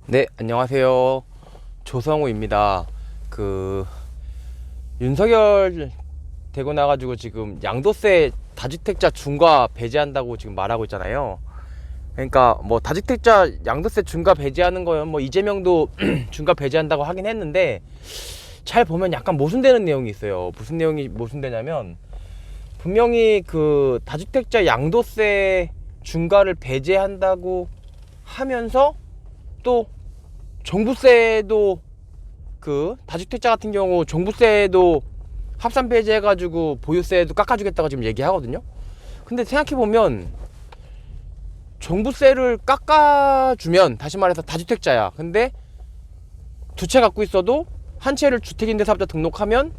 네, 안녕하세요. 조성우입니다. 윤석열 되고 나가지고 지금 양도세 다주택자 중과 배제한다고 지금 말하고 있잖아요. 그러니까 뭐 다주택자 양도세 중과 배제하는 거는 뭐 이재명도 중과 배제한다고 하긴 했는데, 잘 보면 약간 모순되는 내용이 있어요. 무슨 내용이 모순되냐면, 분명히 그 다주택자 양도세 중과를 배제한다고 하면서 또 종부세도, 그 다주택자 같은 경우 종부세도 합산 배제해가지고 보유세도 깎아주겠다고 지금 얘기하거든요. 근데 생각해보면, 종부세를 깎아주면, 다시 말해서 다주택자야. 근데 두 채 갖고 있어도 한 채를 주택임대사업자 등록하면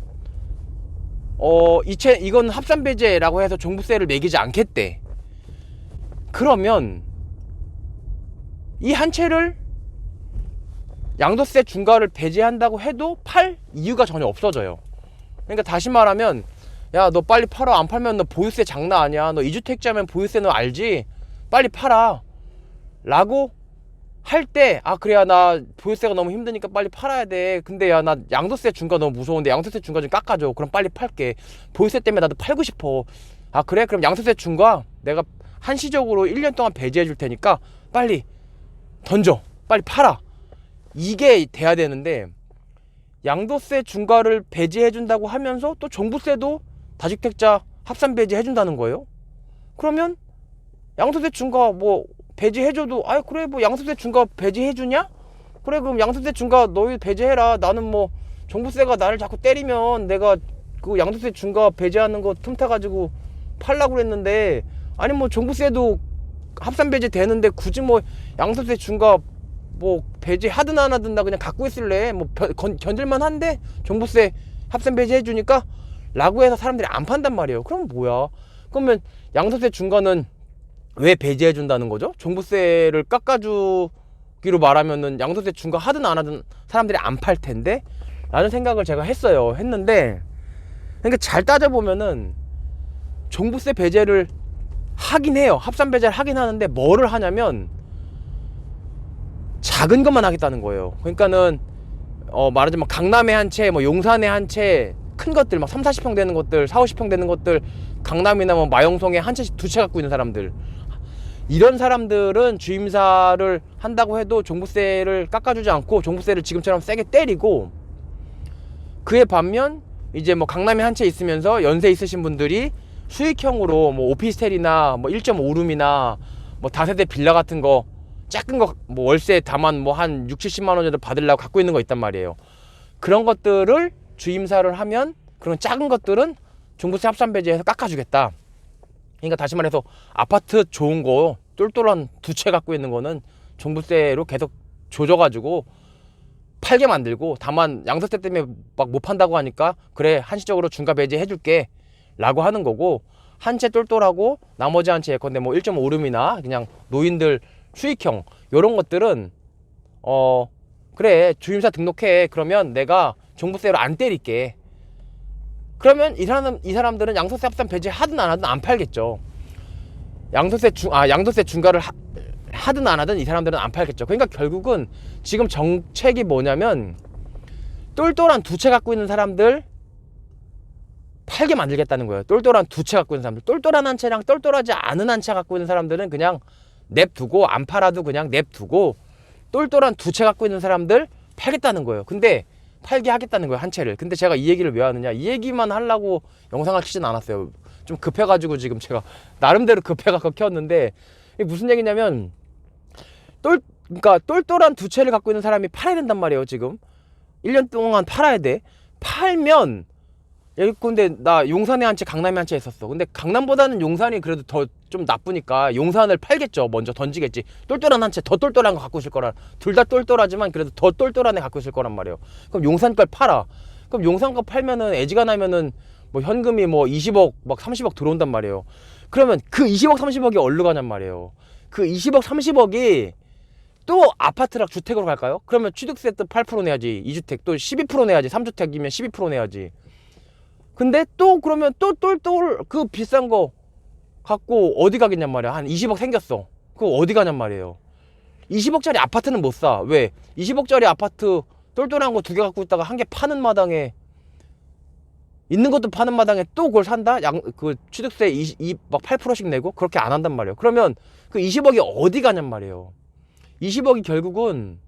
이건 합산 배제라고 해서 종부세를 매기지 않겠대. 그러면 이 한 채를 양도세 중과를 배제한다고 해도 팔 이유가 전혀 없어져요. 그러니까 다시 말하면, 야, 너 빨리 팔아. 안 팔면 너 보유세 장난 아니야. 너 2주택자면 보유세 너 알지? 빨리 팔아. 라고 할 때, 아, 그래야 나 보유세가 너무 힘드니까 빨리 팔아야 돼. 근데 야, 나 양도세 중과 너무 무서운데 양도세 중과 좀 깎아줘. 그럼 빨리 팔게. 보유세 때문에 나도 팔고 싶어. 아, 그래? 그럼 양도세 중과 내가 한시적으로 1년 동안 배제해 줄 테니까 빨리 던져. 빨리 팔아. 이게 돼야 되는데, 양도세 중과를 배제해 준다고 하면서 또 종부세도 다주택자 합산 배제해 준다는 거예요. 그러면 양도세 중과 뭐 배제해줘도, 아 그래 뭐 양도세 중과 배제해주냐? 그래 그럼 양도세 중과 너희 배제해라. 나는 뭐 종부세가 나를 자꾸 때리면 내가 그 양도세 중과 배제하는 거 틈타가지고 팔라고 그랬는데, 아니 뭐 종부세도 합산 배제 되는데 굳이 뭐 양도세 중과 뭐 배제하든 안 하든 나 그냥 갖고 있을래. 뭐 견딜만 한데 종부세 합산 배제 해주니까 라고 해서 사람들이 안 판단 말이에요. 그럼 뭐야? 그러면 양도세 중과는 왜 배제해 준다는 거죠? 종부세를 깎아주기로 말하면은 양도세 중과 하든 안 하든 사람들이 안 팔 텐데 라는 생각을 제가 했는데, 그러니까 잘 따져보면은 종부세 배제를 하긴 해요. 합산 배제를 하긴 하는데 뭐를 하냐면 작은 것만 하겠다는 거예요. 그러니까는 말하자면 강남에 한 채, 뭐 용산에 한 채, 큰 것들 막 3, 40평 되는 것들, 4, 50평 되는 것들, 강남이나 뭐 마용성에 한 채씩 두 채 갖고 있는 사람들, 이런 사람들은 주임사를 한다고 해도 종부세를 깎아주지 않고 종부세를 지금처럼 세게 때리고, 그에 반면 이제 뭐 강남에 한 채 있으면서 연세 있으신 분들이 수익형으로 뭐 오피스텔이나 뭐 1.5룸이나 뭐 다세대 빌라 같은 거 작은 거 뭐 월세 다만 뭐 한 6, 70만 원 정도 받으려고 갖고 있는 거 있단 말이에요. 그런 것들을 주임사를 하면 그런 작은 것들은 종부세 합산 배제해서 깎아주겠다. 그러니까 다시 말해서 아파트 좋은 거 똘똘한 두 채 갖고 있는 거는 종부세로 계속 조져가지고 팔게 만들고, 다만 양도세 때문에 막 못 판다고 하니까 그래 한시적으로 중과 배제 해줄게 라고 하는 거고, 한 채 똘똘하고 나머지 한 채 예컨대 뭐 1.5룸이나 그냥 노인들 수익형 요런 것들은 그래 주임사 등록해. 그러면 내가 종부세로 안 때릴게. 그러면 이 사람들은 양도세 합산 배제 하든 안 하든 안 팔겠죠. 양도세 중과를 하든 안 하든 이 사람들은 안 팔겠죠. 그러니까 결국은 지금 정책이 뭐냐면, 똘똘한 두 채 갖고 있는 사람들 팔게 만들겠다는 거예요. 똘똘한 두 채 갖고 있는 사람들, 똘똘한 한 채랑 똘똘하지 않은 한 채 갖고 있는 사람들은 그냥 냅두고, 안 팔아도 그냥 냅두고, 똘똘한 두 채 갖고 있는 사람들 팔겠다는 거예요. 근데 팔게 하겠다는 거예요, 한 채를. 근데 제가 이 얘기를 왜 하느냐, 이 얘기만 하려고 영상을 키진 않았어요. 좀 급해가지고 지금 제가 나름대로 급해가지고 켰는데, 이게 무슨 얘기냐면, 그러니까 똘똘한 두 채를 갖고 있는 사람이 팔아야 된단 말이에요. 지금 1년 동안 팔아야 돼. 팔면, 근데 나 용산에 한 채, 강남에 한 채 있었어. 근데 강남보다는 용산이 그래도 더 좀 나쁘니까 용산을 팔겠죠. 먼저 던지겠지. 똘똘한 한 채, 더 똘똘한 거 갖고 있을 거라. 둘 다 똘똘하지만 그래도 더 똘똘한 애 갖고 있을 거란 말이에요. 그럼 용산 걸 팔아. 그럼 용산 거 팔면은 애지가 나면은 뭐 현금이 뭐 20억 막 30억 들어온단 말이에요. 그러면 그 20억 30억이 어디로 가냔 말이에요. 그 20억 30억이 또 아파트랑 주택으로 갈까요? 그러면 취득세 또 8% 내야지. 2주택 또 12% 내야지. 3주택이면 12% 내야지. 근데 또 그러면 또 똘똘 그 비싼 거 갖고 어디 가겠냔 말이야. 한 20억 생겼어. 그거 어디 가냔 말이에요. 20억짜리 아파트는 못 사. 왜? 20억짜리 아파트 똘똘한 거 2개 갖고 있다가 한 개 파는 마당에, 있는 것도 파는 마당에 또 그걸 산다? 그 취득세 막 8%씩 내고? 그렇게 안 한단 말이에요. 그러면 그 20억이 어디 가냔 말이에요. 20억이 결국은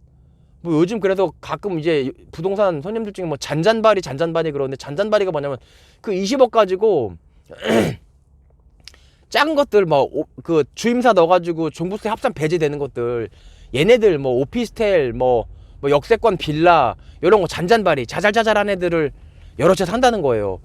뭐 요즘 그래서 가끔 이제 부동산 손님들 중에 뭐 잔잔바리 그러는데, 잔잔바리가 뭐냐면 그 20억 가지고 작은 것들 뭐 그 주임사 넣어가지고 종부세 합산 배제되는 것들, 얘네들 뭐 오피스텔 뭐 역세권 빌라 이런 거 잔잔바리 자잘자잘한 애들을 여러 채 산다는 거예요.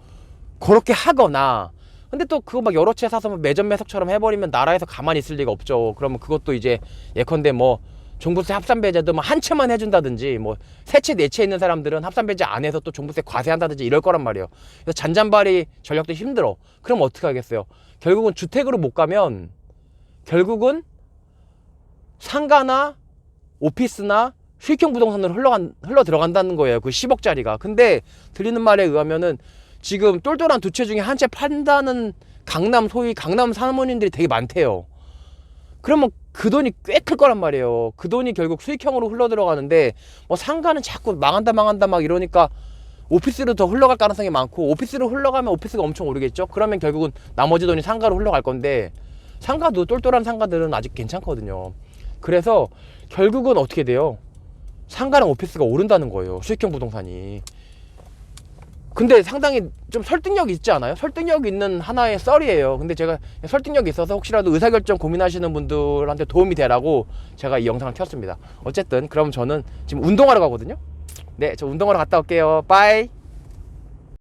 그렇게 하거나, 근데 또 그거 막 여러 채 사서 매점 매석처럼 해버리면 나라에서 가만히 있을 리가 없죠. 그러면 그것도 이제 예컨대 뭐 종부세 합산 배제도 뭐 한 채만 해준다든지, 뭐 세 채 네 채 있는 사람들은 합산 배제 안 해서 또 종부세 과세한다든지 이럴 거란 말이에요. 그래서 잔잔바리 전략도 힘들어. 그럼 어떻게 하겠어요? 결국은 주택으로 못 가면 결국은 상가나 오피스나 수익형 부동산으로 흘러 들어간다는 거예요. 그 10억짜리가. 근데 들리는 말에 의하면은 지금 똘똘한 2채 중에 한 채 판다는 소위 강남 사모님들이 되게 많대요. 그러면 그 돈이 꽤 클 거란 말이에요. 그 돈이 결국 수익형으로 흘러 들어가는데, 뭐 상가는 자꾸 망한다 막 이러니까 오피스로 더 흘러갈 가능성이 많고, 오피스로 흘러가면 오피스가 엄청 오르겠죠. 그러면 결국은 나머지 돈이 상가로 흘러갈 건데, 상가도 똘똘한 상가들은 아직 괜찮거든요. 그래서 결국은 어떻게 돼요? 상가랑 오피스가 오른다는 거예요, 수익형 부동산이. 근데 상당히 좀 설득력이 있지 않아요? 설득력 있는 하나의 썰이에요. 근데 제가 설득력이 있어서 혹시라도 의사결정 고민하시는 분들한테 도움이 되라고 제가 이 영상을 켰습니다. 어쨌든 그럼 저는 지금 운동하러 가거든요. 네, 저 운동하러 갔다 올게요. 빠이.